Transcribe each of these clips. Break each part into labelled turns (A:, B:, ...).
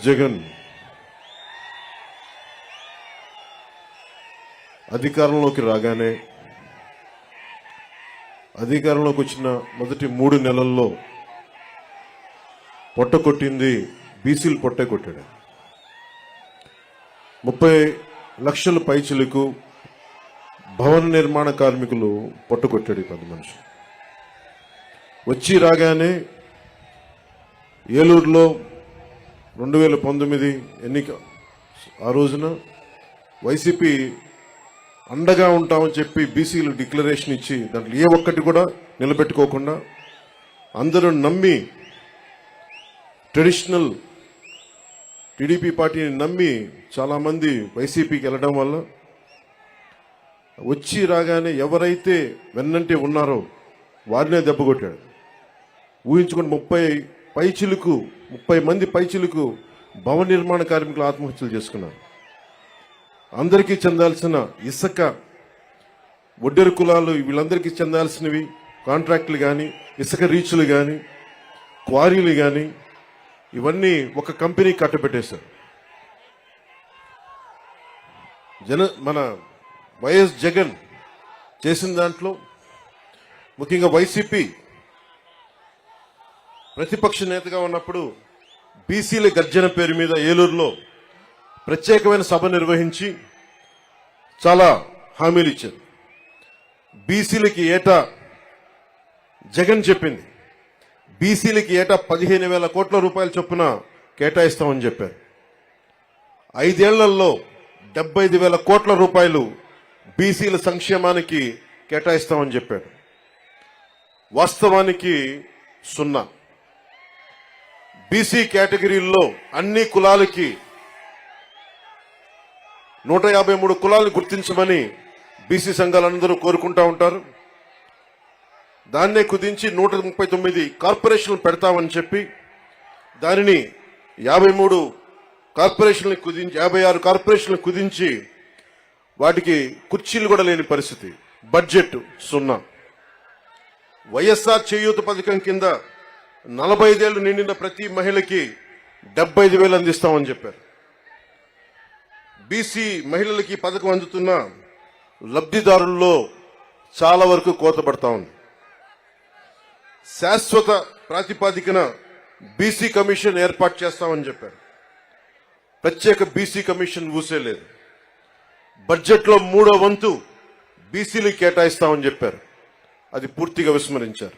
A: జగన్ అధికారంలోకి రాగానే అధికారంలోకి వచ్చిన మొదటి 3 నెలల్లో పొట్ట కొట్టింది బీసీలు పొట్టే కొట్టాడు. 30 లక్షల పైచిలకు భవన నిర్మాణ కార్మికులు పొట్ట కొట్టాడు. 10 మనిషి వచ్చి రాగానే ఏలూరులో 2019 ఎన్నిక ఆ రోజున వైసీపీ అండగా ఉంటామని చెప్పి బీసీలు డిక్లరేషన్ ఇచ్చి దాంట్లో ఏ ఒక్కటి కూడా నిలబెట్టుకోకుండా అందరూ నమ్మి ట్రెడిషనల్ టీడీపీ పార్టీని నమ్మి చాలామంది వైసీపీకి వెళ్ళడం వల్ల వచ్చి రాగానే ఎవరైతే వెన్నంటే ఉన్నారో వారినే దెబ్బకొట్టాడు. ఊహించుకుని 30 మంది పైచిలకు భవన నిర్మాణ కార్మికులు ఆత్మహత్యలు చేసుకున్నారు. అందరికీ చెందాల్సిన ఇసుక ఒడ్డెరు కులాలు వీళ్ళందరికీ చెందాల్సినవి కాంట్రాక్టులు కానీ ఇసుక రీచ్లు కానీ క్వారీలు కానీ ఇవన్నీ ఒక కంపెనీ కట్టబెట్టేశారు. మన వైఎస్ జగన్ చేసిన దాంట్లో ముఖ్యంగా వైసీపీ ప్రతిపక్ష నేతగా ఉన్నప్పుడు బీసీల గర్జన పేరు మీద ఏలూరులో ప్రత్యేకమైన సభ నిర్వహించి చాలా హామీలు ఇచ్చారు. బీసీలకి ఏటా జగన్ చెప్పింది బీసీలకి ఏటా 15,000 కోట్ల రూపాయల చొప్పున కేటాయిస్తామని చెప్పారు. 5 ఏళ్లలో 75,000 కోట్ల రూపాయలు బీసీల సంక్షేమానికి కేటాయిస్తామని చెప్పారు. వాస్తవానికి 0. బీసీ కేటగిరీల్లో అన్ని కులాలకి 153 కులాలను గుర్తించమని బీసీ సంఘాలందరూ కోరుకుంటా ఉంటారు. దాన్నే కుదించి 139 కార్పొరేషన్లు పెడతామని చెప్పి దానిని 53 కార్పొరేషన్లు కుదించి 56 కార్పొరేషన్లు కుదించి వాటికి కుర్చీలు కూడా లేని పరిస్థితి. బడ్జెట్ 0. వైఎస్ఆర్ చేయూత పథకం కింద 45 ఏళ్లు నిండిన ప్రతి మహిళకి 75,000 అందిస్తామని చెప్పారు. బీసీ మహిళలకి పథకం అందుతున్న లబ్ధిదారుల్లో చాలా వరకు కోత పడతా ఉంది. శాశ్వత ప్రాతిపదికన బీసీ కమిషన్ ఏర్పాటు చేస్తామని చెప్పారు. ప్రత్యేక బీసీ కమిషన్ ఊసేలేదు. బడ్జెట్లో 3వ వంతు బీసీలకు కేటాయిస్తామని చెప్పారు. అది పూర్తిగా విస్మరించారు.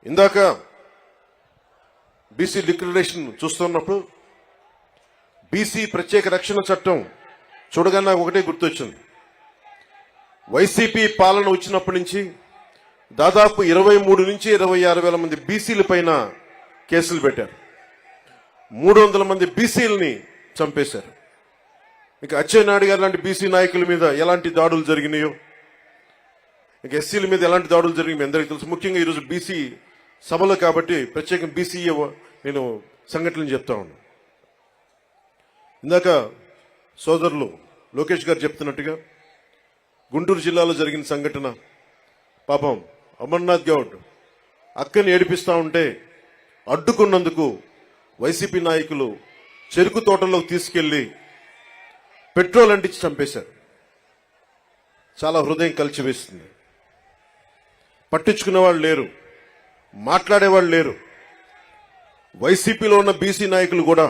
A: ఇందాక బీసీ డిక్లరేషన్ చూస్తున్నప్పుడు బీసీ ప్రత్యేక రక్షణ చట్టం చూడగానే నాకు ఒకటే గుర్తొచ్చింది. వైసీపీ పాలన వచ్చినప్పటి నుంచి దాదాపు 23 నుంచి 26 వేల మంది బీసీల పైన కేసులు పెట్టారు. 300 మంది బీసీలని చంపేశారు. ఇక అచ్చెన్నాయుడు గారు లాంటి బీసీ నాయకుల మీద ఎలాంటి దాడులు జరిగినాయో, ఇక ఎస్సీల మీద ఎలాంటి దాడులు జరిగినాయి మీ అందరికీ తెలుసు. ముఖ్యంగా ఈరోజు బీసీ సభలో కాబట్టి ప్రత్యేకంగా బీసీ నేను సంఘటనలు చెప్తా ఉన్నాను. ఇందాక సోదరులు లోకేష్ గారు చెప్తున్నట్టుగా గుంటూరు జిల్లాలో జరిగిన సంఘటన, పాపం అమర్నాథ్ గౌడ్ అక్కని ఏడిపిస్తా ఉంటే అడ్డుకున్నందుకు వైసీపీ నాయకులు చెరుకు తోటలోకి తీసుకెళ్లి పెట్రోల్ అంటించి చంపేశారు. చాలా హృదయం కలిచివేస్తుంది. పట్టించుకునే వాళ్ళు లేరు, మాట్లాడేవాళ్ళు లేరు. వైసీపీలో ఉన్న బీసీ నాయకులు కూడా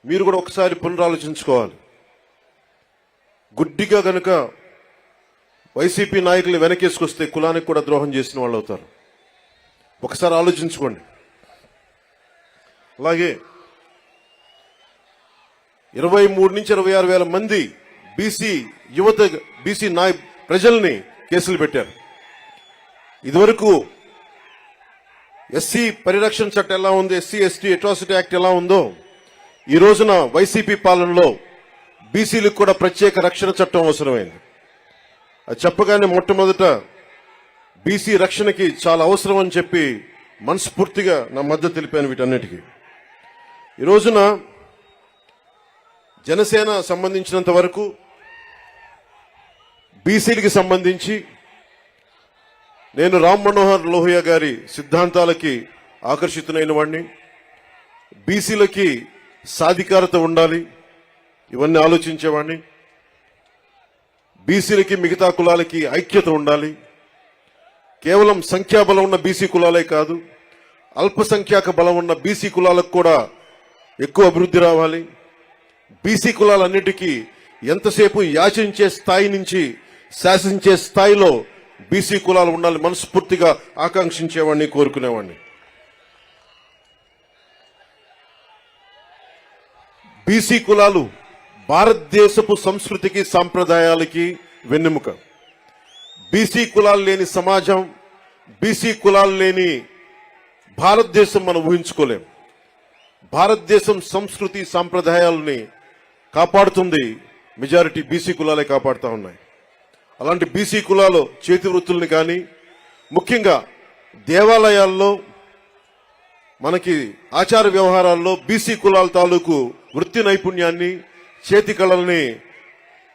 A: మీరు కూడా ఒకసారి పునరాలోచించుకోవాలి. గుడ్డిగా గనుక వైసీపీ నాయకులు వెనకేసుకొస్తే కులానికి కూడా ద్రోహం చేసిన వాళ్ళు అవుతారు. ఒకసారి ఆలోచించుకోండి. అలాగే 23 నుంచి 26 వేల మంది బీసీ యువత బీసీ ప్రజల్ని కేసులు పెట్టారు. ఇదివరకు ఎస్సీ పరిరక్షణ చట్టం ఎలా ఉంది, ఎస్సీ ఎస్టీ అట్రాసిటీ యాక్ట్ ఎలా ఉందో, ఈ రోజున వైసీపీ పాలనలో బీసీలకు కూడా ప్రత్యేక రక్షణ చట్టం అవసరమైంది. అది చెప్పగానే మొట్టమొదట బీసీ రక్షణకి చాలా అవసరం అని చెప్పి మనస్ఫూర్తిగా నా మద్దతు తెలిపాను వీటన్నిటికీ. ఈ రోజున జనసేన సంబంధించినంత వరకు బీసీలకి సంబంధించి నేను రామ్ మనోహర్ లోహియా గారి సిద్ధాంతాలకి ఆకర్షితునైన వాడిని. బీసీలకి సాధికారత ఉండాలి, ఇవన్నీ ఆలోచించేవాడిని. బీసీలకి మిగతా కులాలకి ఐక్యత ఉండాలి. కేవలం సంఖ్యాబలం ఉన్న బీసీ కులాలే కాదు, అల్పసంఖ్యాక బలం ఉన్న బీసీ కులాలకు కూడా ఎక్కువ అభివృద్ధి రావాలి. బీసీ కులాలన్నిటికీ ఎంతసేపు యాచించే స్థాయి నుంచి శాసించే స్థాయిలో బీసీ కులాలు ఉండాలి మనస్ఫూర్తిగా ఆకాంక్షించేవాడిని, కోరుకునేవాడిని. బీసీ కులాలు భారతదేశపు సంస్కృతికి సాంప్రదాయాలకి వెన్నెముక. బీసీ కులాలు లేని సమాజం, బీసీ కులాలు లేని భారతదేశం మనం ఊహించుకోలేం. భారతదేశం సంస్కృతి సాంప్రదాయాలని కాపాడుతుంది మెజారిటీ బీసీ కులాలే కాపాడుతూ ఉన్నాయి. అలాంటి బీసీ కులాలు చేతి వృత్తుల్ని కానీ, ముఖ్యంగా దేవాలయాల్లో మనకి ఆచార వ్యవహారాల్లో బీసీ కులాల తాలూకు వృత్తి నైపుణ్యాన్ని, చేతి కళల్ని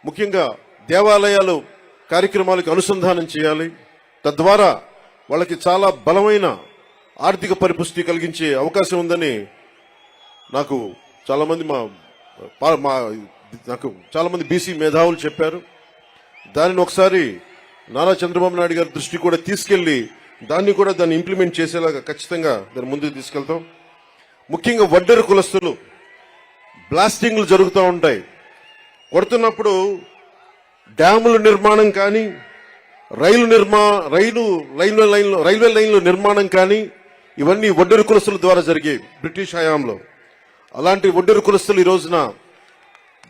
A: ముఖ్యంగా దేవాలయాలు కార్యక్రమాలకు అనుసంధానం చేయాలి. తద్వారా వాళ్ళకి చాలా బలమైన ఆర్థిక పరిపుష్టి కలిగించే అవకాశం ఉందని నాకు చాలామంది చాలామంది బీసీ మేధావులు చెప్పారు. దానిని ఒకసారి నారా చంద్రబాబు నాయుడు గారి దృష్టి కూడా తీసుకెళ్లి దాన్ని ఇంప్లిమెంట్ చేసేలాగా ఖచ్చితంగా దాన్ని ముందుకు తీసుకెళ్తాం. ముఖ్యంగా వడ్డెర కులస్తులు బ్లాస్టింగ్లు జరుగుతూ ఉంటాయి. కొడుతున్నప్పుడు డ్యాముల నిర్మాణం కానీ, రైల్వే లైన్ల నిర్మాణం కానీ ఇవన్నీ వడ్డెర కులస్తుల ద్వారా జరిగాయి బ్రిటిష్ హయాంలో. అలాంటి వడ్డెర కులస్తులు ఈ రోజున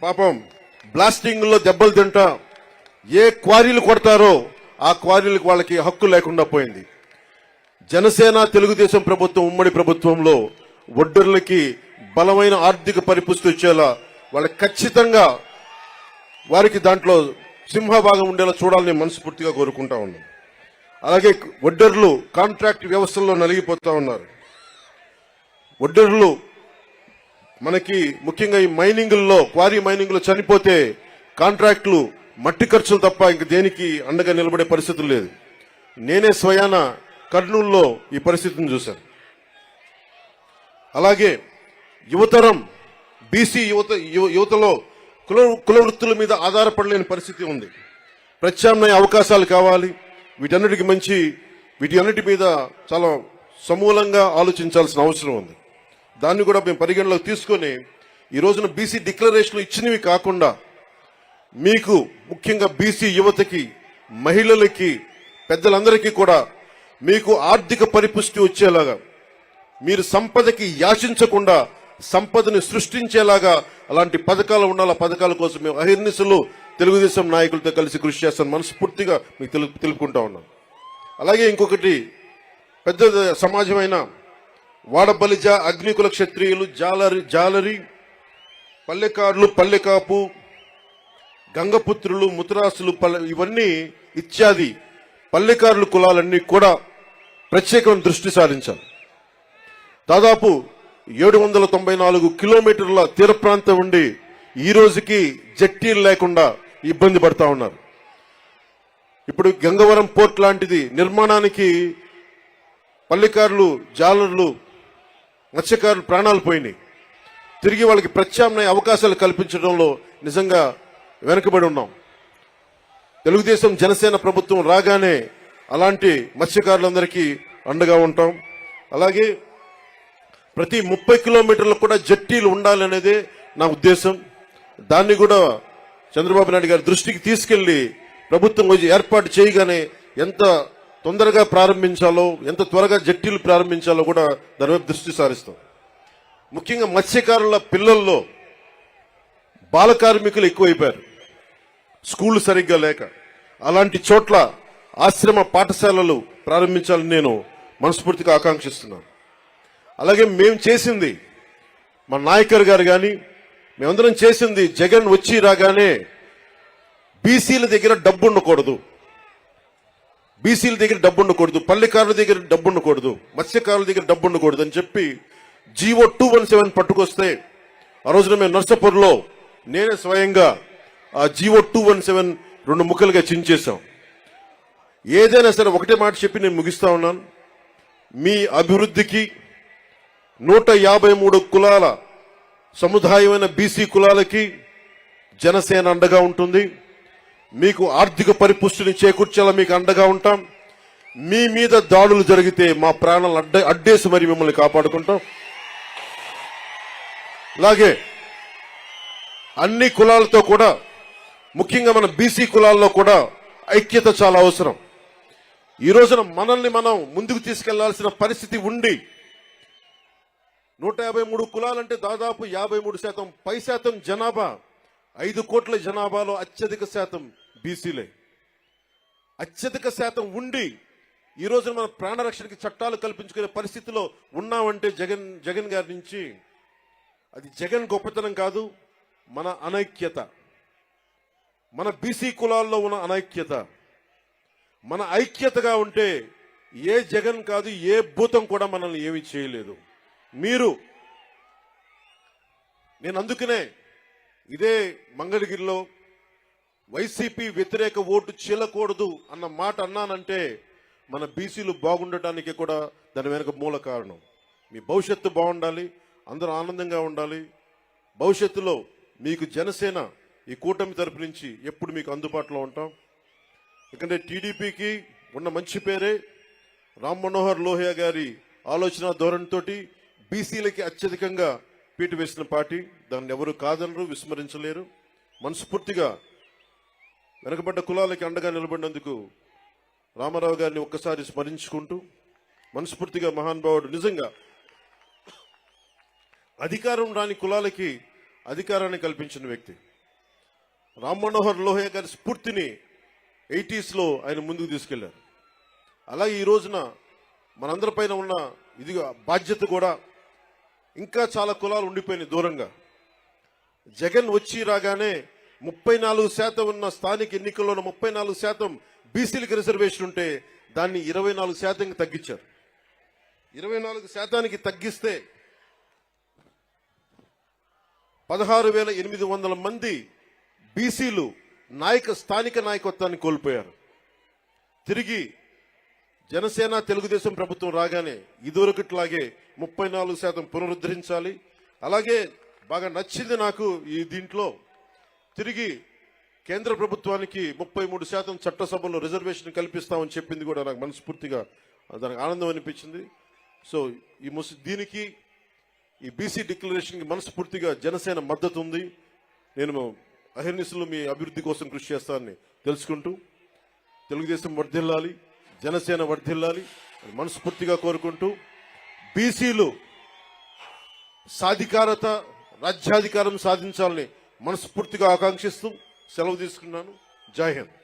A: పాపం బ్లాస్టింగ్ లో దెబ్బలు తింటా ఏ క్వారీలు కొడతారో ఆ క్వారీలకు వాళ్ళకి హక్కు లేకుండా పోయింది. జనసేన తెలుగుదేశం ప్రభుత్వం ఉమ్మడి ప్రభుత్వంలో వడ్డెర్లకి బలమైన ఆర్థిక పరిపుష్టి వచ్చేలా వాళ్ళకి ఖచ్చితంగా వారికి దాంట్లో సింహభాగం ఉండేలా చూడాలని మనస్ఫూర్తిగా కోరుకుంటా ఉన్నాం. అలాగే వడ్డెర్లు కాంట్రాక్ట్ వ్యవస్థల్లో నలిగిపోతా ఉన్నారు. వడ్డెర్లు మనకి ముఖ్యంగా ఈ క్వారీ మైనింగ్లో చనిపోతే కాంట్రాక్టులు మట్టి ఖర్చులు తప్ప ఇంక దేనికి అండగా నిలబడే పరిస్థితులు లేదు. నేనే స్వయాన కర్నూలులో ఈ పరిస్థితిని చూశాను. అలాగే యువతరం బీసీ యువతలో కుల వృత్తుల మీద ఆధారపడలేని పరిస్థితి ఉంది. ప్రత్యామ్నాయ అవకాశాలు కావాలి. వీటన్నిటి మీద చాలా సమూలంగా ఆలోచించాల్సిన అవసరం ఉంది. దాన్ని కూడా మేము పరిగణలోకి తీసుకొని ఈ రోజున బీసీ డిక్లరేషన్లు ఇచ్చినవి కాకుండా మీకు ముఖ్యంగా బీసీ యువతకి, మహిళలకి, పెద్దలందరికీ కూడా మీకు ఆర్థిక పరిపుష్టి వచ్చేలాగా, మీరు సంపదకి యాచించకుండా సంపదని సృష్టించేలాగా అలాంటి పథకాలు ఉండాలి. ఆ పథకాల కోసం మేము అహిర్నిశలు తెలుగుదేశం నాయకులతో కలిసి కృషి చేస్తాను మనస్ఫూర్తిగా మీకు తెలుపుకుంటా ఉన్నాం. అలాగే ఇంకొకటి పెద్ద సమాజమైన వాడబలిజ, అగ్నికుల క్షత్రియులు, జాలరి, పల్లెకారులు, పల్లెకాపు, గంగపుత్రులు, ముతరాసులు, ఇవన్నీ ఇత్యాది పల్లెకారుల కులాలన్నీ కూడా ప్రత్యేకమైన దృష్టి సారించాలి. దాదాపు 794 కిలోమీటర్ల తీర ప్రాంతం ఉండి ఈ రోజుకి జట్టీలు లేకుండా ఇబ్బంది పడతా ఉన్నారు. ఇప్పుడు గంగవరం పోర్ట్ లాంటిది నిర్మాణానికి పల్లెకారులు, జాలర్లు, మత్స్యకారులు ప్రాణాలు పోయినాయి. తిరిగి వాళ్ళకి ప్రత్యామ్నాయ అవకాశాలు కల్పించడంలో నిజంగా వెనుకబడి ఉన్నాం. తెలుగుదేశం జనసేన ప్రభుత్వం రాగానే అలాంటి మత్స్యకారులందరికీ అండగా ఉంటాం. అలాగే ప్రతి 30 కిలోమీటర్లకు కూడా జట్టీలు ఉండాలనేదే నా ఉద్దేశం. దాన్ని కూడా చంద్రబాబు నాయుడు గారి దృష్టికి తీసుకెళ్లి ప్రభుత్వం ఏర్పాటు చేయగానే ఎంత తొందరగా ప్రారంభించాలో, ఎంత త్వరగా జట్టీలు ప్రారంభించాలో కూడా దాని వైపు దృష్టి సారిస్తాం. ముఖ్యంగా మత్స్యకారుల పిల్లల్లో బాల కార్మికులు ఎక్కువైపోయారు, స్కూళ్లు సరిగ్గా లేక. అలాంటి చోట్ల ఆశ్రమ పాఠశాలలు ప్రారంభించాలని నేను మనస్ఫూర్తిగా ఆకాంక్షిస్తున్నాను. అలాగే మేము చేసింది, మా నాయకర్ గారు కానీ మేమందరం చేసింది, జగన్ వచ్చి రాగానే బీసీల దగ్గర డబ్బు ఉండకూడదు, పల్లెకారుల దగ్గర డబ్బు ఉండకూడదు, మత్స్యకారుల దగ్గర డబ్బు ఉండకూడదు అని చెప్పి జీవో 217 పట్టుకొస్తే ఆ రోజున మేము నర్సాపూర్లో నేనే స్వయంగా ఆ జీవో 217 2 ముక్కలుగా చించేశాం. ఏదైనా సరే ఒకటే మాట చెప్పి నేను ముగిస్తా ఉన్నాను. మీ అభివృద్ధికి, 153 కులాల సముదాయమైన బీసీ కులాలకి జనసేన అండగా ఉంటుంది. మీకు ఆర్థిక పరిపుష్టిని చేకూర్చేలా మీకు అండగా ఉంటాం. మీ మీద దాడులు జరిగితే మా ప్రాణాలు అడ్డేసి మరి మిమ్మల్ని కాపాడుకుంటాం. అలాగే అన్ని కులాలతో కూడా, ముఖ్యంగా మన బీసీ కులాల్లో కూడా ఐక్యత చాలా అవసరం. ఈ రోజున మనల్ని మనం ముందుకు తీసుకెళ్లాల్సిన పరిస్థితి ఉండి 153 కులాలంటే దాదాపు 53% పై శాతం జనాభా, 5 కోట్ల జనాభాలో అత్యధిక శాతం బీసీలే. అత్యధిక శాతం ఉండి ఈ రోజున మన ప్రాణరక్షణకి చట్టాలు కల్పించుకునే పరిస్థితిలో ఉన్నామంటే జగన్ గారి నుంచి అది జగన్ గొప్పతనం కాదు, మన అనైక్యత, మన బీసీ కులాల్లో ఉన్న అనైక్యత. మన ఐక్యతగా ఉంటే ఏ జగన్ కాదు, ఏ భూతం కూడా మనల్ని ఏమీ చేయలేదు. నేను అందుకనే ఇదే మంగళగిరిలో వైసీపీ వ్యతిరేక ఓటు చీలకూడదు అన్న మాట అన్నానంటే మన బీసీలు బాగుండటానికి కూడా దాని వెనుక మూల కారణం. మీ భవిష్యత్తు బాగుండాలి, అందరూ ఆనందంగా ఉండాలి. భవిష్యత్తులో మీకు జనసేన ఈ కూటమి తరపు నుంచి ఎప్పుడు మీకు అందుబాటులో ఉంటాం. ఎందుకంటే టీడీపీకి ఉన్న మంచి పేరే రామ్ మనోహర్ లోహియా గారి ఆలోచన ధోరణితోటి బీసీలకి అత్యధికంగా పీటు వేసిన పార్టీ. దాన్ని ఎవరు కాదనరు, విస్మరించలేరు. మనస్ఫూర్తిగా వెనకబడ్డ కులాలకి అండగా నిలబడినందుకు రామారావు గారిని ఒక్కసారి స్మరించుకుంటూ, మనస్ఫూర్తిగా మహానుభావుడు, నిజంగా అధికారం రాని కులాలకి అధికారాన్ని కల్పించిన వ్యక్తి. రామ్ మనోహర్ లోహియా గారి స్ఫూర్తిని 80s లో ఆయన ముందుకు తీసుకెళ్లారు. అలాగే ఈ రోజున మనందరిపైన ఉన్న ఇది బాధ్యత కూడా ఇంకా చాలా కులాలు ఉండిపోయినాయి దూరంగా. జగన్ వచ్చి రాగానే 34% ఉన్న స్థానిక ఎన్నికల్లోన 34% బీసీలకు రిజర్వేషన్ ఉంటే దాన్ని 24% తగ్గించారు. 24% తగ్గిస్తే 16,800 మంది బీసీలు స్థానిక నాయకత్వాన్ని కోల్పోయారు. తిరిగి జనసేన తెలుగుదేశం ప్రభుత్వం రాగానే ఇదివరకట్లాగే 34% పునరుద్ధరించాలి. అలాగే బాగా నచ్చింది నాకు ఈ దీంట్లో, తిరిగి కేంద్ర ప్రభుత్వానికి 33% చట్టసభలో రిజర్వేషన్ కల్పిస్తామని చెప్పింది కూడా నాకు మనస్ఫూర్తిగా దానికి ఆనందం అనిపించింది. సో దీనికి ఈ బీసీ డిక్లరేషన్కి మనస్ఫూర్తిగా జనసేన మద్దతు ఉంది. నేను అహర్నిశలు మీ అభివృద్ధి కోసం కృషి చేస్తానని తెలుసుకుంటూ, తెలుగుదేశం వర్ధిల్లాలి, జనసేన వర్ధిల్లాలి అని మనస్ఫూర్తిగా కోరుకుంటూ, బీసీలు సాధికారత, రాజ్యాధికారం సాధించాలని మనస్ఫూర్తిగా ఆకాంక్షిస్తూ సెలవు తీసుకున్నాను. జై హింద్.